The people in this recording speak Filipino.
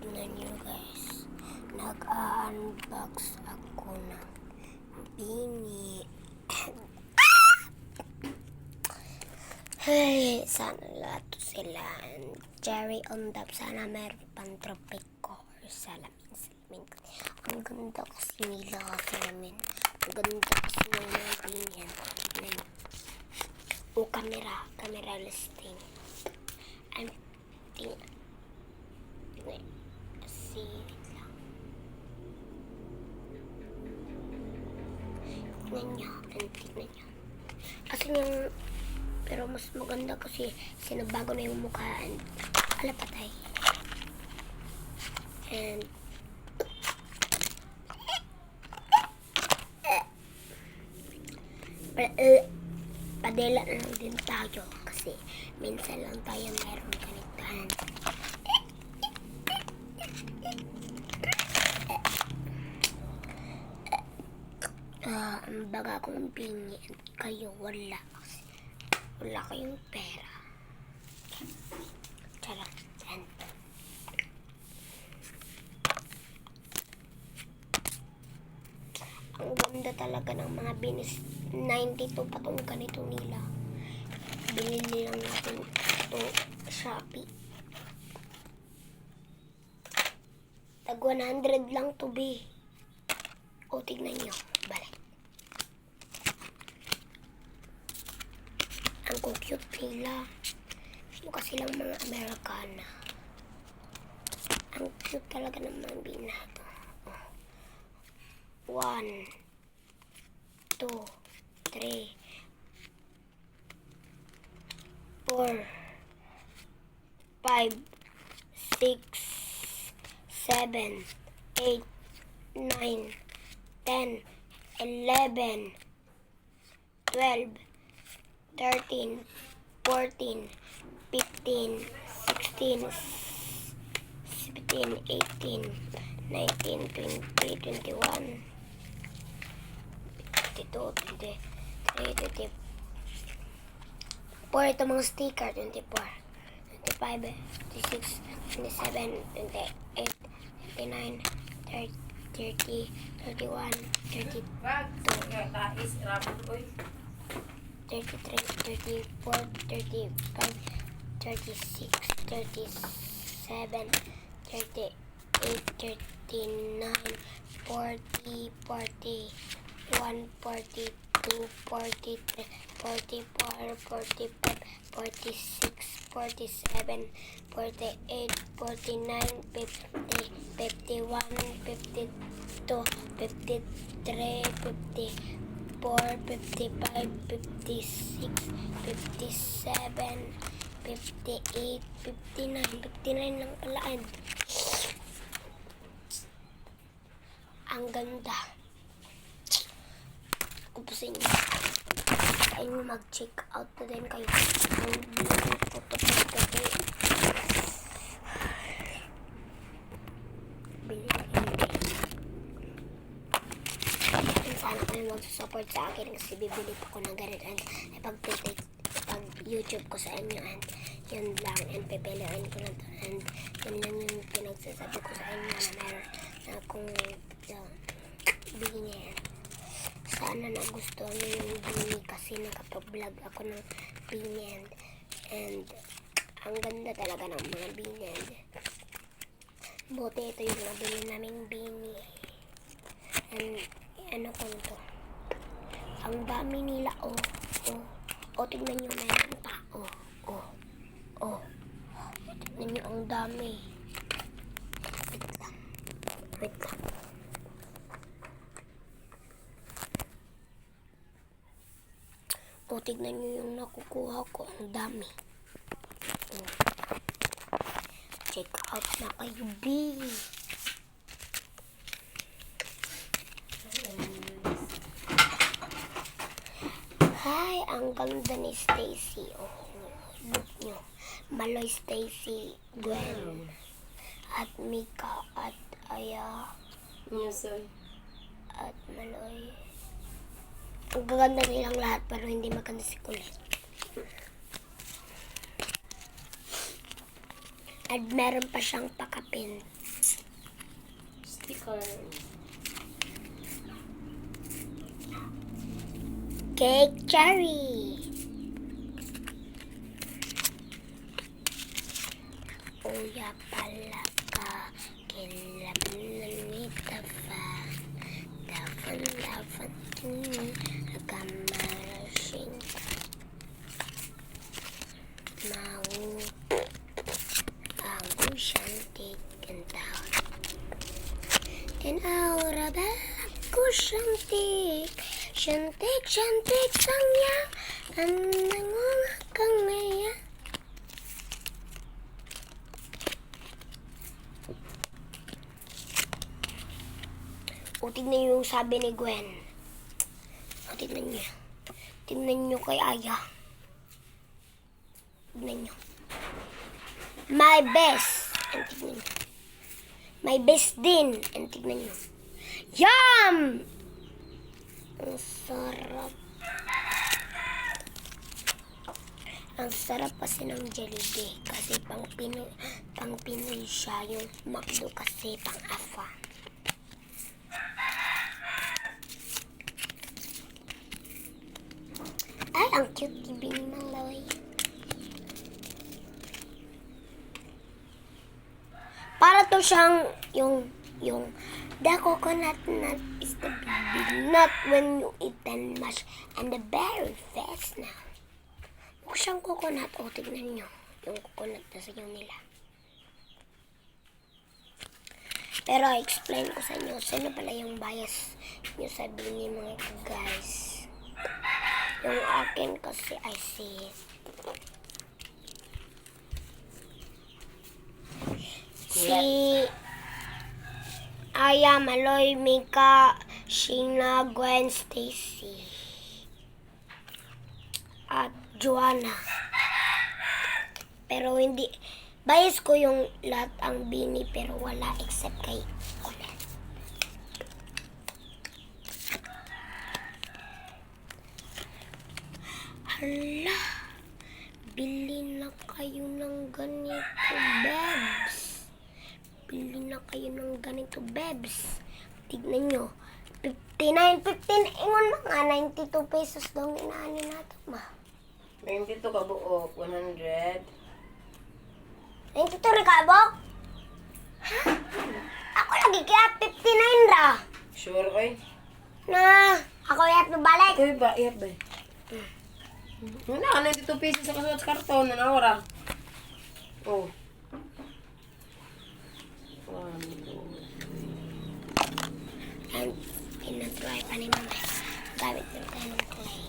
Tignan nyo guys, nag-unbox ako ng bini. Hey, sana lahat sila. Cherry on top. Sana meron pang tropico or salamin. Ang ganda kasi nila salamin. Ang ganda kasi nila bini. O camera listing. I'm see lang. Tignan nyo. Kasi yung pero mas maganda kasi sinabago na yung mukhaan. Patay. And padela na lang din tayo kasi minsan lang tayo meron ganitahan. Ang baga kong bingi at kayo wala kayong pera. Charot. Ang ganda talaga ng mga binis. 92 pa tong ganito nila. Binili lang natin ito Shopee. Tag 100 lang to be. O tignan nyo. Balik. Ang cute nila. Mukha silang mga Amerikana. Ang cute talaga ng mga binato. 1, 2, 3, 4, 5, 6, 7, 8, 9, 10, 11, 12, 13, 14, 15, 16, 17, 18, 19, 20, 21, 22, 23, 24. Ito mga sticker. 24, 25, 26, 27, 28, 29, 30, 31, 32, 33, 34, 35, 36, 37, 38, 39, 40, 41, 42, 43, 44, 45, 46, 47, 48, 49, 50, 51, 52, 53, 54, 55, 56, 57, 58, 59 lang palaan. Ang ganda. Ubusin nyo. Kain nyo mag-check out na din kayo. Ang beauty photo pagkati. Bili na sana kayo mag-support sa akin kasi bibili pa ko ng ganit and ipag-YouTube ko sa inyo and yun lang and pipiliin ko na to and yun lang yung pinagsasabi ko sa inyo na meron na akong bini. Sana nagustuhan nyo yung bini kasi nakapag-vlog ako ng bini and ang ganda talaga ng mga bini and buti ito yung nabili naming bini and ano ko nito ang dami nila tignan nyo meron pa tignan nyo ang dami. Wait lang. Tignan nyo yung nakukuha ko. Ang dami. Check out na kayo, B. Hi, ang ganda ni Stacy. Look nyo. Maloy, Stacy, Gwen, at Mika, at Aya, at Maloy. Ang gaganda nilang lahat pero hindi maganda si Kulit. At meron pa siyang pakapin. Sticker. Cake cherry. Uya pala ka, kilamanita fa. Lavan kini, agamarasing. Mau, aku cantik kentau. Dan aura aku cantik. Cantik sangnya. Ang nangungakang ngaya. O, tignan niyo yung sabi ni Gwen. O, tignan niyo. Tignan niyo kay Aya. Tignan niyo. My best. And tignan niyo. My best din. And tignan niyo. Yum! Ang sarap. Ang sarap kasi ng Jollibee. Kasi pang Pinoy siya. Yung McDo kasi pang Afa. Ay, ang cute ni Maloy. Para to siyang yung the coconut nut is the big nut when you eat and mash and the berry fast now. Mukha siyang coconut. O, tignan nyo. Yung coconut na sayo nila. Pero explain ko sa inyo, sino pala yung bias nyo sabihin niyo mga guys. Yung akin kasi I see it. Si Aya, Maloy, Mika, Sheena, Gwen, Stacy, at Joanna. Pero hindi, bias ko yung lahat ang bini pero wala except kay Ulan. Hala, bili na kayo ng ganito, Bebs. Bili na kayo ng ganito, Bebs. Tignan nyo. 59.15. Ingon mo nga, 92 pesos daw inaano natin, ma. 92 ka buok, 100. 92 rin kabok? Ha? Ako lagi kaya 59 ra. Sure, oy. Na, ako yat balik. Uy, ba? Iyap ba? Wala, 92 pesos sa kasuot sa karton. Nanawara. Oh. 1, 2, And, pinatry pa ni mama. Gamit yung tayo ng clay.